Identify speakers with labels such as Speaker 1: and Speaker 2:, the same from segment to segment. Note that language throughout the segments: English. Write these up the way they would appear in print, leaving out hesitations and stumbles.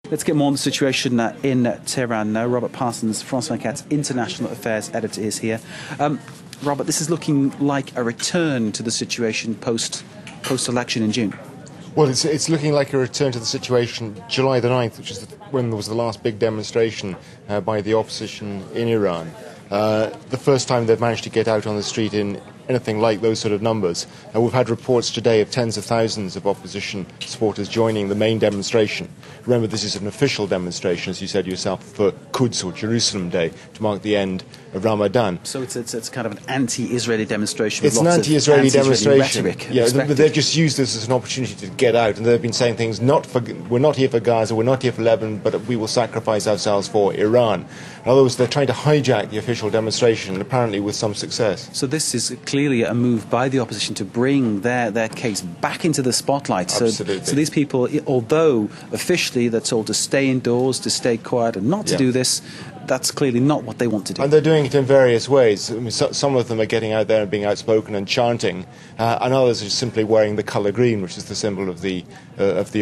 Speaker 1: Let's get more on the situation in Tehran now. Robert Parsons, France 24's International Affairs Editor, is here. Robert, this is looking like a return to the situation post-election in June.
Speaker 2: Well, it's looking like a return to the situation July the 9th, which is when there was the last big demonstration by the opposition in Iran. The first time they've managed to get out on the street in anything like those sort of numbers. We've had reports today of tens of thousands of opposition supporters joining the main demonstration. Remember, this is an official demonstration, as you said yourself, for Quds or Jerusalem Day, to mark the end of Ramadan.
Speaker 1: So it's kind of an anti-Israeli demonstration.
Speaker 2: It's an anti-Israeli demonstration.
Speaker 1: Rhetoric,
Speaker 2: yeah, but they've just used this as an opportunity to get out, and they've been saying things we're not here for Gaza, we're not here for Lebanon, but we will sacrifice ourselves for Iran. In other words, they're trying to hijack the official demonstration, and apparently with some success.
Speaker 1: So this is clearly a move by the opposition to bring their case back into the spotlight.
Speaker 2: Absolutely.
Speaker 1: So these people, although officially they're told to stay indoors, to stay quiet and not to do this, that's clearly not what they want to do.
Speaker 2: And they're doing it in various ways. I mean, some of them are getting out there and being outspoken and chanting, and others are simply wearing the colour green, which is the symbol of the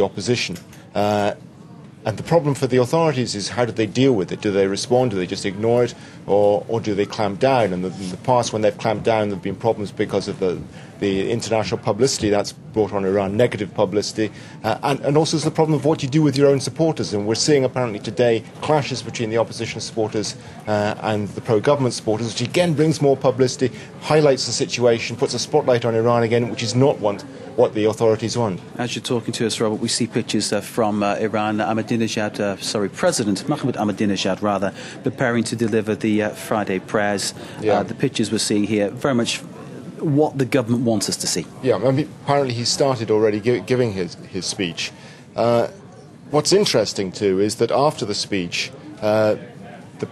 Speaker 2: opposition. And the problem for the authorities is, how do they deal with it? Do they respond? Do they just ignore it? Or do they clamp down? And in the past, when they've clamped down, there have been problems because of the international publicity that's brought on Iran, negative publicity. And also there's the problem of what you do with your own supporters. And we're seeing apparently today clashes between the opposition supporters and the pro-government supporters, which again brings more publicity, highlights the situation, puts a spotlight on Iran again, which is not what the authorities want.
Speaker 1: As you're talking to us, Robert, we see pictures from Iran. President Mahmoud Ahmadinejad, preparing to deliver the Friday prayers.
Speaker 2: Yeah.
Speaker 1: The pictures we're seeing here, very much what the government wants us to see.
Speaker 2: Yeah, I mean, apparently he started already giving his speech. What's interesting, too, is that after the speech, the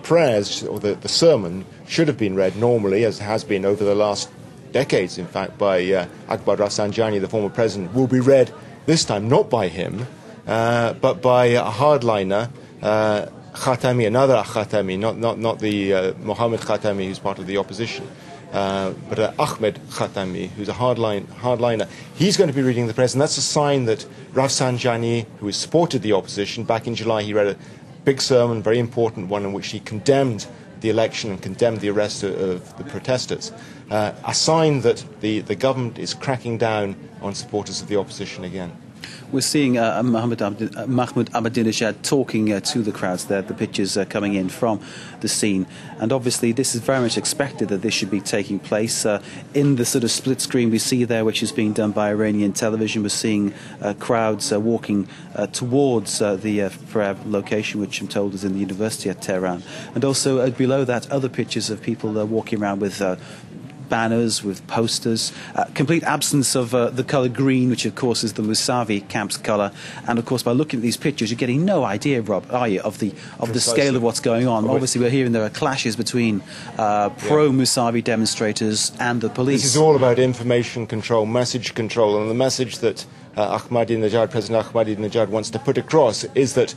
Speaker 2: prayers, or the sermon, should have been read normally, as it has been over the last decades, in fact, by Akbar Rafsanjani, the former president, will be read this time not by him, but by a hardliner, Khatami, another Khatami, not the Mohammed Khatami, who's part of the opposition, but Ahmed Khatami, who's a hardliner. He's going to be reading the prayers, and that's a sign that Rafsanjani, who has supported the opposition, back in July he read a big sermon, very important one, in which he condemned the election and condemned the arrest of the protesters. A sign that the government is cracking down on supporters of the opposition again.
Speaker 1: We're seeing Mahmoud Ahmadinejad talking to the crowds there, the pictures coming in from the scene. And obviously this is very much expected that this should be taking place. In the sort of split screen we see there, which is being done by Iranian television, we're seeing crowds walking towards the prayer location, which I'm told is in the University at Tehran. And also below that, other pictures of people walking around with banners, with posters, complete absence of the colour green, which of course is the Mousavi camp's colour. And of course, by looking at these pictures, you're getting no idea, Rob, are you, of the scale of what's going on. Obviously, we're hearing there are clashes between pro-Mousavi demonstrators and the police.
Speaker 2: This is all about information control, message control, and the message that President Ahmadinejad wants to put across is that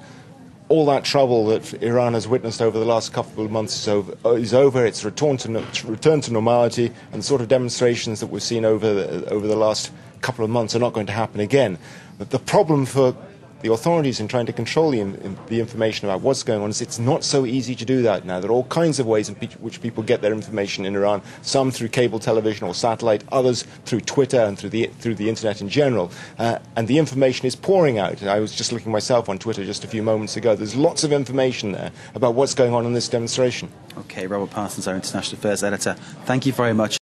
Speaker 2: all that trouble that Iran has witnessed over the last couple of months is over. It's returned to normality, and the sort of demonstrations that we've seen over the last couple of months are not going to happen again. But the problem for the authorities in trying to control the information about what's going on is it's not so easy to do that now. There are all kinds of ways in which people get their information in Iran, some through cable television or satellite, others through Twitter and through the internet in general. And the information is pouring out. I was just looking myself on Twitter just a few moments ago. There's lots of information there about what's going on in this demonstration.
Speaker 1: Okay, Robert Parsons, our International Affairs Editor, thank you very much.